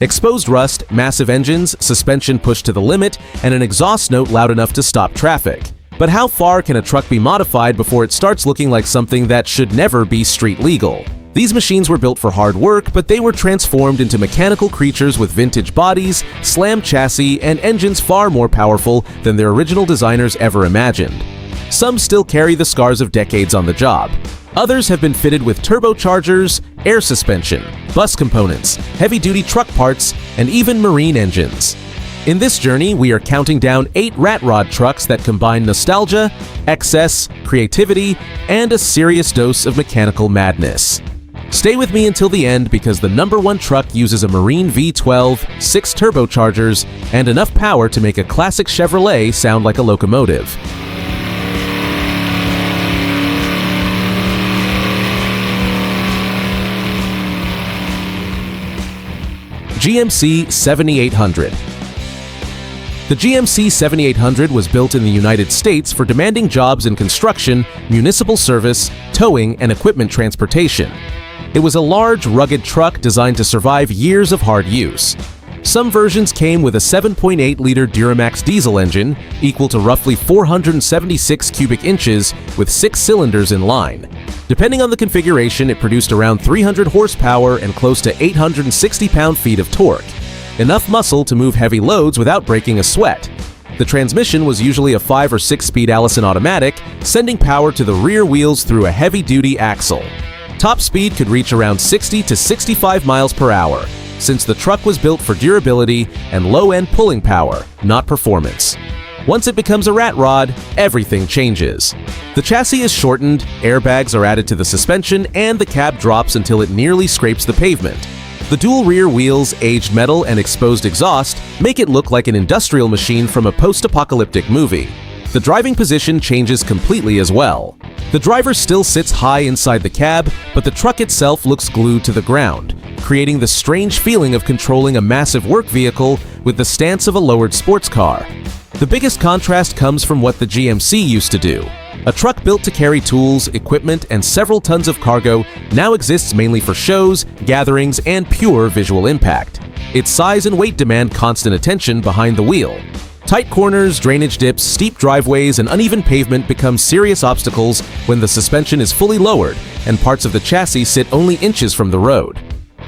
Exposed rust, massive engines, suspension pushed to the limit, and an exhaust note loud enough to stop traffic. But how far can a truck be modified before it starts looking like something that should never be street legal? These machines were built for hard work, but they were transformed into mechanical creatures with vintage bodies, slam chassis, and engines far more powerful than their original designers ever imagined. Some still carry the scars of decades on the job. Others have been fitted with turbochargers, air suspension, bus components, heavy-duty truck parts, and even marine engines. In this journey, we are counting down 8 rat rod trucks that combine nostalgia, excess, creativity, and a serious dose of mechanical madness. Stay with me until the end because the #1 truck uses a Marine V12, 6 turbochargers, and enough power to make a classic Chevrolet sound like a locomotive. GMC 7800. The GMC 7800 was built in the United States for demanding jobs in construction, municipal service, towing, and equipment transportation. It was a large, rugged truck designed to survive years of hard use. Some versions came with a 7.8-liter Duramax diesel engine, equal to roughly 476 cubic inches, with 6 cylinders in line. Depending on the configuration, it produced around 300 horsepower and close to 860 pound-feet of torque. Enough muscle to move heavy loads without breaking a sweat. The transmission was usually a 5 or 6-speed Allison automatic, sending power to the rear wheels through a heavy-duty axle. Top speed could reach around 60 to 65 miles per hour, since the truck was built for durability and low-end pulling power, not performance. Once it becomes a rat rod, everything changes. The chassis is shortened, airbags are added to the suspension, and the cab drops until it nearly scrapes the pavement. The dual rear wheels, aged metal, and exposed exhaust make it look like an industrial machine from a post-apocalyptic movie. The driving position changes completely as well. The driver still sits high inside the cab, but the truck itself looks glued to the ground, creating the strange feeling of controlling a massive work vehicle with the stance of a lowered sports car. The biggest contrast comes from what the GMC used to do. A truck built to carry tools, equipment, and several tons of cargo now exists mainly for shows, gatherings, and pure visual impact. Its size and weight demand constant attention behind the wheel. Tight corners, drainage dips, steep driveways, and uneven pavement become serious obstacles when the suspension is fully lowered and parts of the chassis sit only inches from the road.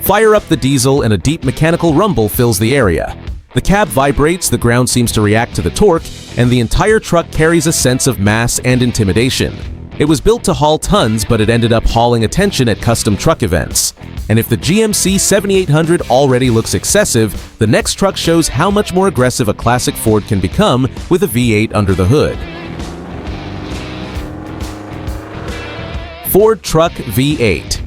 Fire up the diesel and a deep mechanical rumble fills the area. The cab vibrates, the ground seems to react to the torque, and the entire truck carries a sense of mass and intimidation. It was built to haul tons, but it ended up hauling attention at custom truck events. And if the GMC 7800 already looks excessive, the next truck shows how much more aggressive a classic Ford can become with a V8 under the hood. Ford Truck V8.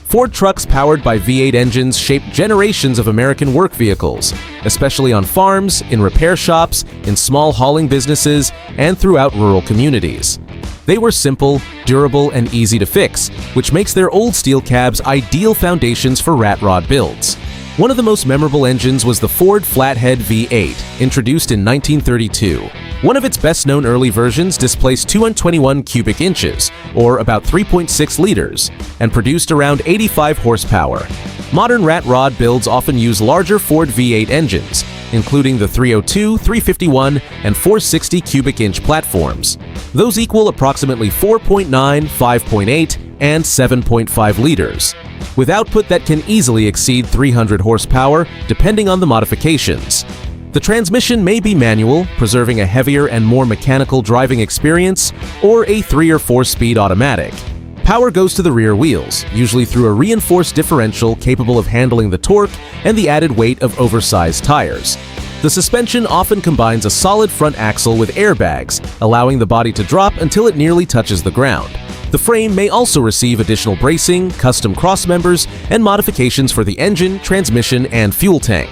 Ford trucks powered by V8 engines shaped generations of American work vehicles, especially on farms, in repair shops, in small hauling businesses, and throughout rural communities. They were simple, durable, and easy to fix, which makes their old steel cabs ideal foundations for rat rod builds. One of the most memorable engines was the Ford Flathead V8, introduced in 1932. One of its best-known early versions displaced 221 cubic inches, or about 3.6 liters, and produced around 85 horsepower. Modern rat rod builds often use larger Ford V8 engines, including the 302, 351, and 460 cubic inch platforms. Those equal approximately 4.9, 5.8, and 7.5 liters, with output that can easily exceed 300 horsepower depending on the modifications. The transmission may be manual, preserving a heavier and more mechanical driving experience, or a 3 or 4-speed automatic. Power goes to the rear wheels, usually through a reinforced differential capable of handling the torque and the added weight of oversized tires. The suspension often combines a solid front axle with airbags, allowing the body to drop until it nearly touches the ground. The frame may also receive additional bracing, custom crossmembers, and modifications for the engine, transmission, and fuel tank.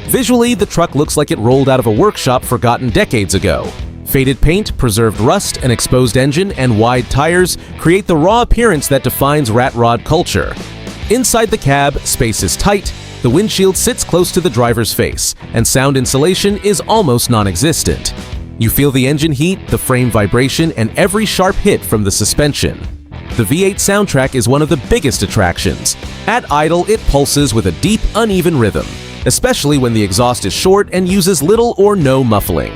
Visually, the truck looks like it rolled out of a workshop forgotten decades ago. Faded paint, preserved rust, an exposed engine, and wide tires create the raw appearance that defines rat rod culture. Inside the cab, space is tight, the windshield sits close to the driver's face, and sound insulation is almost non-existent. You feel the engine heat, the frame vibration, and every sharp hit from the suspension. The V8 soundtrack is one of the biggest attractions. At idle, it pulses with a deep, uneven rhythm. especially when the exhaust is short and uses little or no muffling.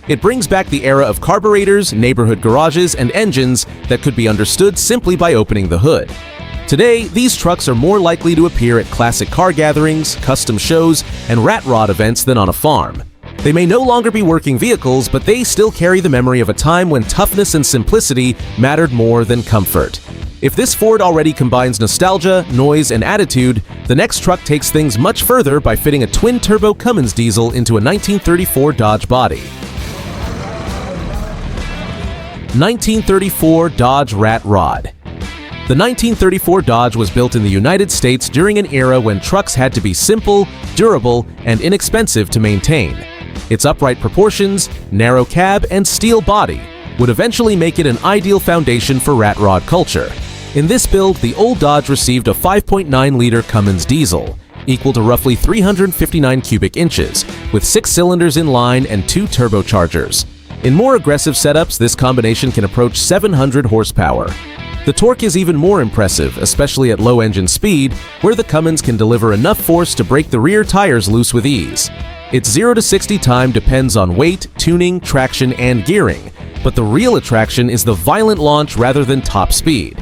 It brings back the era of carburetors, neighborhood garages, and engines that could be understood simply by opening the hood. Today, these trucks are more likely to appear at classic car gatherings, custom shows, and rat rod events than on a farm. They may no longer be working vehicles, but they still carry the memory of a time when toughness and simplicity mattered more than comfort. If this Ford already combines nostalgia, noise, and attitude, the next truck takes things much further by fitting a twin-turbo Cummins diesel into a 1934 Dodge body. 1934 Dodge Rat Rod. The 1934 Dodge was built in the United States during an era when trucks had to be simple, durable, and inexpensive to maintain. Its upright proportions, narrow cab, and steel body would eventually make it an ideal foundation for rat rod culture. In this build, the old Dodge received a 5.9-liter Cummins diesel, equal to roughly 359 cubic inches, with 6 cylinders in line and 2 turbochargers. In more aggressive setups, this combination can approach 700 horsepower. The torque is even more impressive, especially at low engine speed, where the Cummins can deliver enough force to break the rear tires loose with ease. Its 0 to 60 time depends on weight, tuning, traction, and gearing, but the real attraction is the violent launch rather than top speed.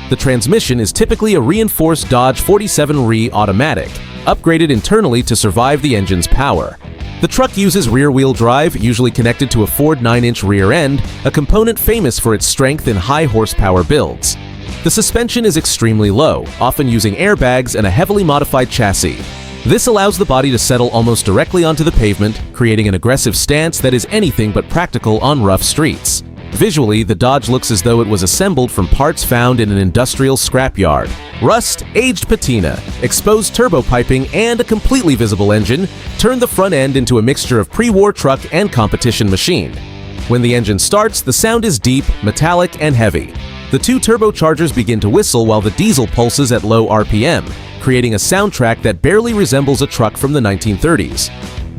The transmission is typically a reinforced Dodge 47 Re automatic, upgraded internally to survive the engine's power. The truck uses rear-wheel drive, usually connected to a Ford 9-inch rear end, a component famous for its strength in high-horsepower builds. The suspension is extremely low, often using airbags and a heavily modified chassis. This allows the body to settle almost directly onto the pavement, creating an aggressive stance that is anything but practical on rough streets. Visually, the Dodge looks as though it was assembled from parts found in an industrial scrapyard. Rust, aged patina, exposed turbo piping, and a completely visible engine turn the front end into a mixture of pre-war truck and competition machine. When the engine starts, the sound is deep, metallic, and heavy. The 2 turbochargers begin to whistle while the diesel pulses at low RPM, creating a soundtrack that barely resembles a truck from the 1930s.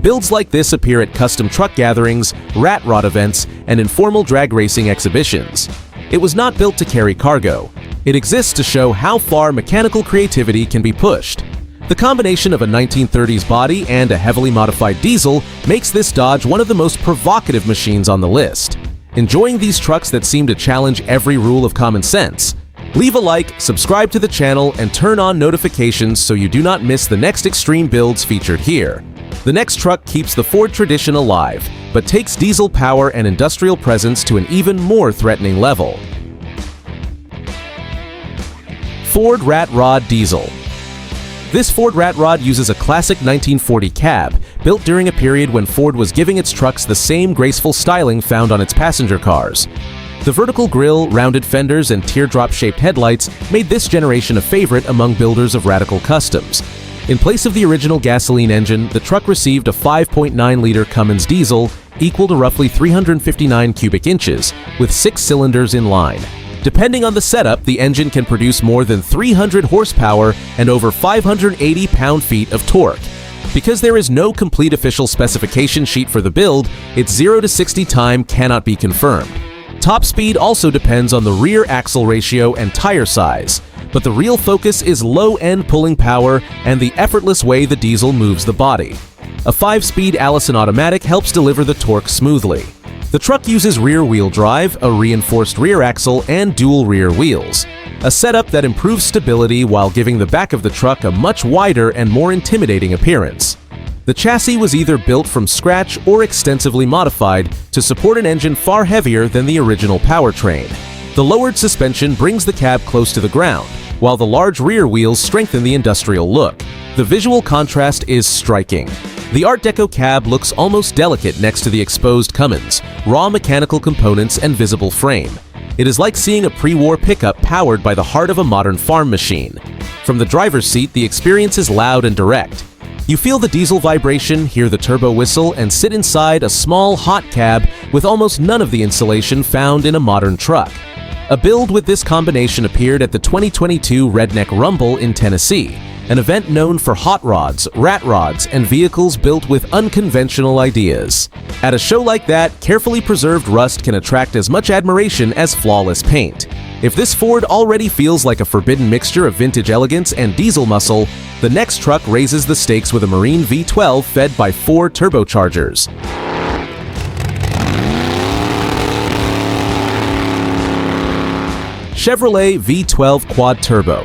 Builds like this appear at custom truck gatherings, rat rod events, and informal drag racing exhibitions. It was not built to carry cargo. It exists to show how far mechanical creativity can be pushed. The combination of a 1930s body and a heavily modified diesel makes this Dodge one of the most provocative machines on the list. Enjoying these trucks that seem to challenge every rule of common sense? Leave a like, subscribe to the channel, and turn on notifications so you do not miss the next extreme builds featured here. The next truck keeps the Ford tradition alive, but takes diesel power and industrial presence to an even more threatening level. Ford Rat Rod Diesel. This Ford Rat Rod uses a classic 1940 cab, built during a period when Ford was giving its trucks the same graceful styling found on its passenger cars. The vertical grille, rounded fenders, and teardrop-shaped headlights made this generation a favorite among builders of radical customs. In place of the original gasoline engine, the truck received a 5.9-liter Cummins diesel, equal to roughly 359 cubic inches, with 6 cylinders in line. Depending on the setup, the engine can produce more than 300 horsepower and over 580 pound-feet of torque. Because there is no complete official specification sheet for the build, its 0 to 60 time cannot be confirmed. Top speed also depends on the rear axle ratio and tire size, but the real focus is low-end pulling power and the effortless way the diesel moves the body. A 5-speed Allison automatic helps deliver the torque smoothly. The truck uses rear-wheel drive, a reinforced rear axle, and dual rear wheels, a setup that improves stability while giving the back of the truck a much wider and more intimidating appearance. The chassis was either built from scratch or extensively modified to support an engine far heavier than the original powertrain. The lowered suspension brings the cab close to the ground, while the large rear wheels strengthen the industrial look. The visual contrast is striking. The Art Deco cab looks almost delicate next to the exposed Cummins, raw mechanical components, and visible frame. It is like seeing a pre-war pickup powered by the heart of a modern farm machine. From the driver's seat, the experience is loud and direct. You feel the diesel vibration, hear the turbo whistle, and sit inside a small, hot cab with almost none of the insulation found in a modern truck. A build with this combination appeared at the 2022 Redneck Rumble in Tennessee, an event known for hot rods, rat rods, and vehicles built with unconventional ideas. At a show like that, carefully preserved rust can attract as much admiration as flawless paint. If this Ford already feels like a forbidden mixture of vintage elegance and diesel muscle, the next truck raises the stakes with a Marine V12 fed by 4 turbochargers. Chevrolet V12 Quad Turbo.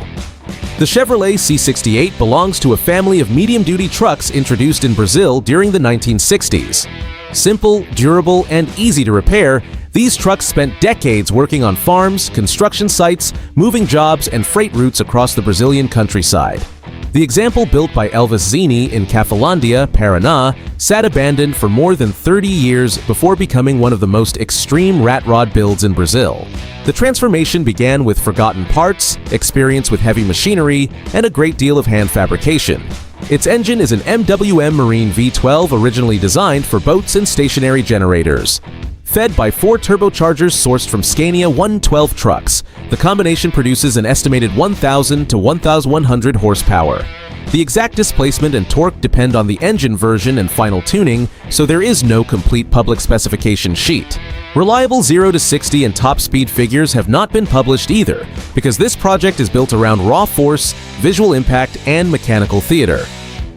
The Chevrolet C68 belongs to a family of medium-duty trucks introduced in Brazil during the 1960s. Simple, durable, and easy to repair, these trucks spent decades working on farms, construction sites, moving jobs, and freight routes across the Brazilian countryside. The example built by Elvis Zini in Cafelândia, Paraná, sat abandoned for more than 30 years before becoming one of the most extreme rat rod builds in Brazil. The transformation began with forgotten parts, experience with heavy machinery, and a great deal of hand fabrication. Its engine is an MWM Marine V12 originally designed for boats and stationary generators. Fed by 4 turbochargers sourced from Scania 112 trucks, the combination produces an estimated 1,000 to 1,100 horsepower. The exact displacement and torque depend on the engine version and final tuning, so there is no complete public specification sheet. Reliable 0 to 60 and top speed figures have not been published either, because this project is built around raw force, visual impact, and mechanical theater.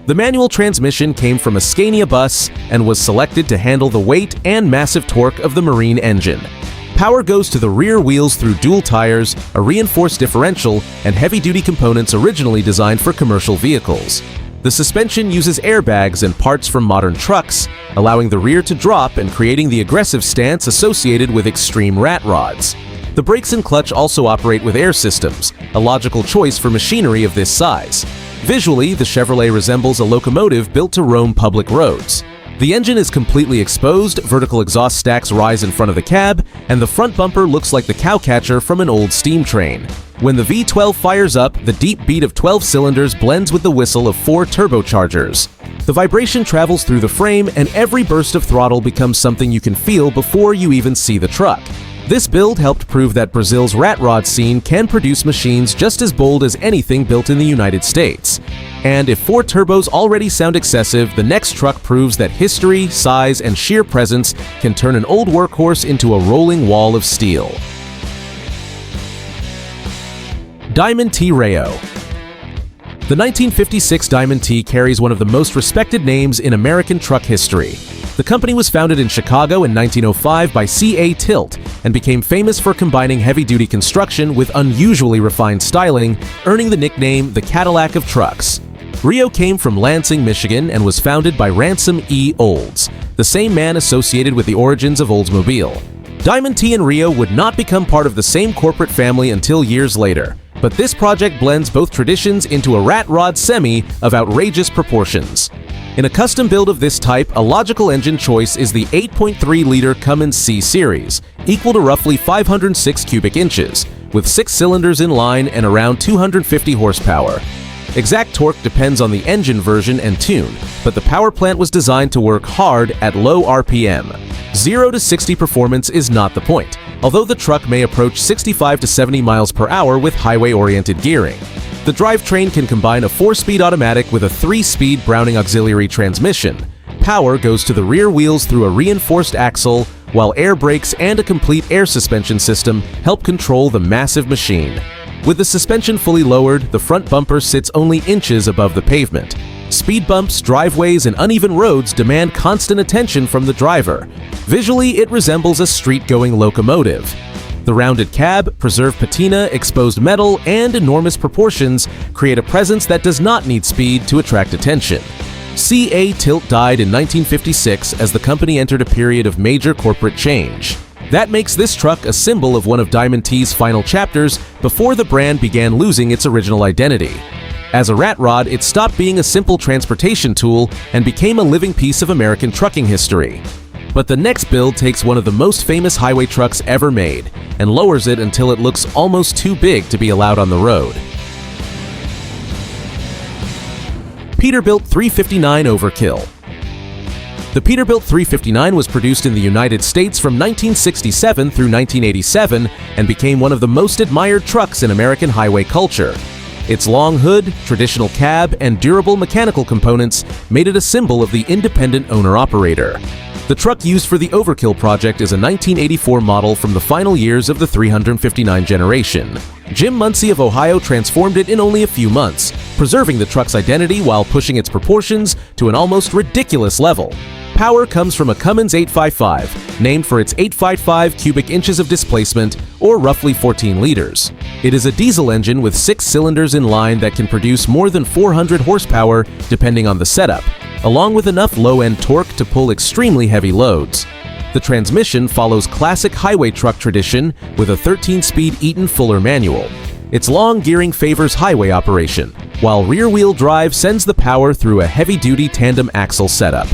The manual transmission came from a Scania bus and was selected to handle the weight and massive torque of the Marine engine. Power goes to the rear wheels through dual tires, a reinforced differential, and heavy-duty components originally designed for commercial vehicles. The suspension uses airbags and parts from modern trucks, allowing the rear to drop and creating the aggressive stance associated with extreme rat rods. The brakes and clutch also operate with air systems, a logical choice for machinery of this size. Visually, the Chevrolet resembles a locomotive built to roam public roads. The engine is completely exposed, vertical exhaust stacks rise in front of the cab, and the front bumper looks like the cowcatcher from an old steam train. When the V12 fires up, the deep beat of 12 cylinders blends with the whistle of 4 turbochargers. The vibration travels through the frame, and every burst of throttle becomes something you can feel before you even see the truck. This build helped prove that Brazil's rat rod scene can produce machines just as bold as anything built in the United States. And if 4 turbos already sound excessive, the next truck proves that history, size, and sheer presence can turn an old workhorse into a rolling wall of steel. Diamond T Reo. The 1956 Diamond T carries one of the most respected names in American truck history. The company was founded in Chicago in 1905 by C.A. Tilt and became famous for combining heavy-duty construction with unusually refined styling, earning the nickname the Cadillac of trucks. Reo came from Lansing, Michigan, and was founded by Ransom E. Olds, the same man associated with the origins of Oldsmobile. Diamond T and Reo would not become part of the same corporate family until years later, but this project blends both traditions into a rat rod semi of outrageous proportions. In a custom build of this type, a logical engine choice is the 8.3-liter Cummins C Series, equal to roughly 506 cubic inches, with 6 cylinders in line and around 250 horsepower. Exact torque depends on the engine version and tune, but the power plant was designed to work hard at low RPM. 0 to 60 performance is not the point, although the truck may approach 65 to 70 miles per hour with highway-oriented gearing. The drivetrain can combine a 4-speed automatic with a 3-speed Browning auxiliary transmission. Power goes to the rear wheels through a reinforced axle, while air brakes and a complete air suspension system help control the massive machine. With the suspension fully lowered, the front bumper sits only inches above the pavement. Speed bumps, driveways, and uneven roads demand constant attention from the driver. Visually, it resembles a street-going locomotive. The rounded cab, preserved patina, exposed metal, and enormous proportions create a presence that does not need speed to attract attention. C.A. Tilt died in 1956 as the company entered a period of major corporate change. That makes this truck a symbol of one of Diamond T's final chapters before the brand began losing its original identity. As a rat rod, it stopped being a simple transportation tool and became a living piece of American trucking history. But the next build takes one of the most famous highway trucks ever made and lowers it until it looks almost too big to be allowed on the road. Peterbilt 359 Overkill. The Peterbilt 359 was produced in the United States from 1967 through 1987 and became one of the most admired trucks in American highway culture. Its long hood, traditional cab, and durable mechanical components made it a symbol of the independent owner-operator. The truck used for the Overkill project is a 1984 model from the final years of the 359 generation. Jim Muncie of Ohio transformed it in only a few months, preserving the truck's identity while pushing its proportions to an almost ridiculous level. Power comes from a Cummins 855, named for its 855 cubic inches of displacement, or roughly 14 liters. It is a diesel engine with 6 cylinders in line that can produce more than 400 horsepower depending on the setup, along with enough low-end torque to pull extremely heavy loads. The transmission follows classic highway truck tradition with a 13-speed Eaton Fuller manual. Its long gearing favors highway operation, while rear-wheel drive sends the power through a heavy-duty tandem axle setup.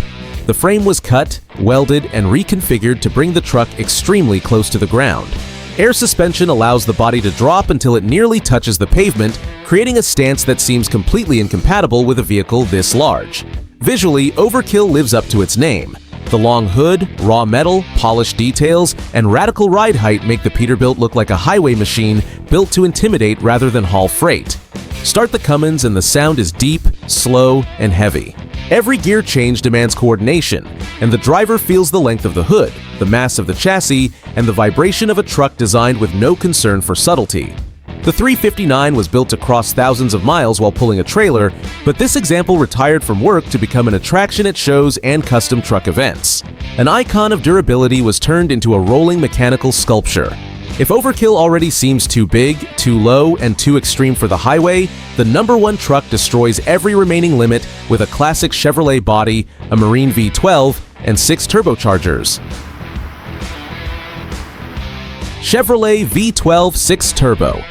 The frame was cut, welded, and reconfigured to bring the truck extremely close to the ground. Air suspension allows the body to drop until it nearly touches the pavement, creating a stance that seems completely incompatible with a vehicle this large. Visually, Overkill lives up to its name. The long hood, raw metal, polished details, and radical ride height make the Peterbilt look like a highway machine built to intimidate rather than haul freight. Start the Cummins and the sound is deep, slow, and heavy. Every gear change demands coordination, and the driver feels the length of the hood, the mass of the chassis, and the vibration of a truck designed with no concern for subtlety. The 359 was built to cross thousands of miles while pulling a trailer, but this example retired from work to become an attraction at shows and custom truck events. An icon of durability was turned into a rolling mechanical sculpture. If Overkill already seems too big, too low, and too extreme for the highway, the #1 truck destroys every remaining limit with a classic Chevrolet body, a Marine V12, and 6 turbochargers. Chevrolet V12 6 Turbo.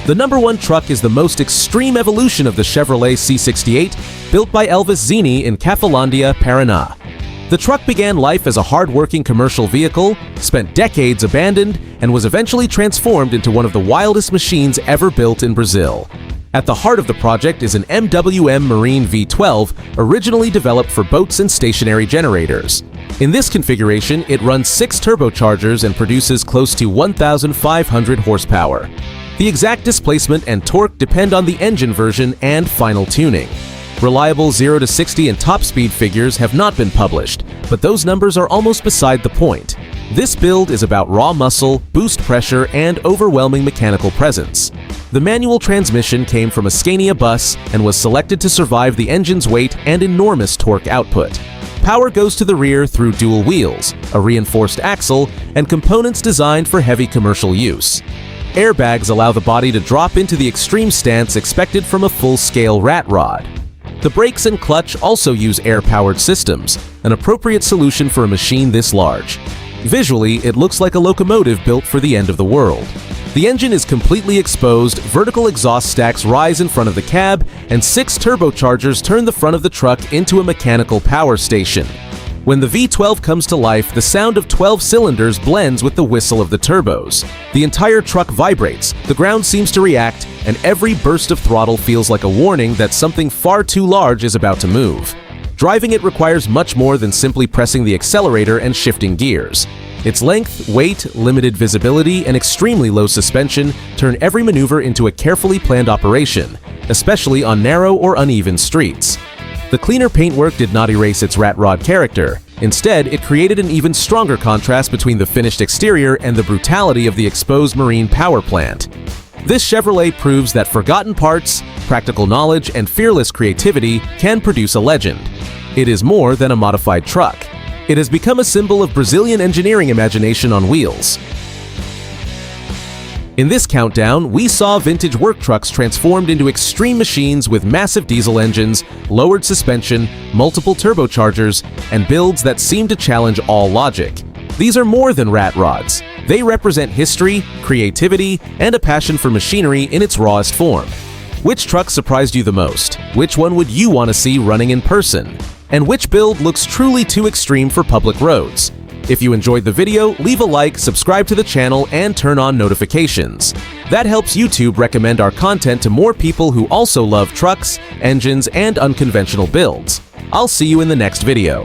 The #1 truck is the most extreme evolution of the Chevrolet C68, built by Elvis Zini in Cafellandia, Paraná. The truck began life as a hard-working commercial vehicle, spent decades abandoned, and was eventually transformed into one of the wildest machines ever built in Brazil. At the heart of the project is an MWM Marine V12, originally developed for boats and stationary generators. In this configuration, it runs 6 turbochargers and produces close to 1,500 horsepower. The exact displacement and torque depend on the engine version and final tuning. Reliable 0 to 60 and top speed figures have not been published, but those numbers are almost beside the point. This build is about raw muscle, boost pressure, and overwhelming mechanical presence. The manual transmission came from a Scania bus and was selected to survive the engine's weight and enormous torque output. Power goes to the rear through dual wheels, a reinforced axle, and components designed for heavy commercial use. Airbags allow the body to drop into the extreme stance expected from a full-scale rat rod. The brakes and clutch also use air-powered systems, an appropriate solution for a machine this large. Visually, it looks like a locomotive built for the end of the world. The engine is completely exposed, vertical exhaust stacks rise in front of the cab, and 6 turbochargers turn the front of the truck into a mechanical power station. When the V12 comes to life, the sound of 12 cylinders blends with the whistle of the turbos. The entire truck vibrates, the ground seems to react, and every burst of throttle feels like a warning that something far too large is about to move. Driving it requires much more than simply pressing the accelerator and shifting gears. Its length, weight, limited visibility, and extremely low suspension turn every maneuver into a carefully planned operation, especially on narrow or uneven streets. The cleaner paintwork did not erase its rat rod character. Instead, it created an even stronger contrast between the finished exterior and the brutality of the exposed marine power plant. This Chevrolet proves that forgotten parts, practical knowledge, and fearless creativity can produce a legend. It is more than a modified truck. It has become a symbol of Brazilian engineering imagination on wheels. In this countdown, we saw vintage work trucks transformed into extreme machines with massive diesel engines, lowered suspension, multiple turbochargers, and builds that seem to challenge all logic. These are more than rat rods. They represent history, creativity, and a passion for machinery in its rawest form. Which truck surprised you the most? Which one would you want to see running in person? And which build looks truly too extreme for public roads? If you enjoyed the video, leave a like, subscribe to the channel, and turn on notifications. That helps YouTube recommend our content to more people who also love trucks, engines, and unconventional builds. I'll see you in the next video.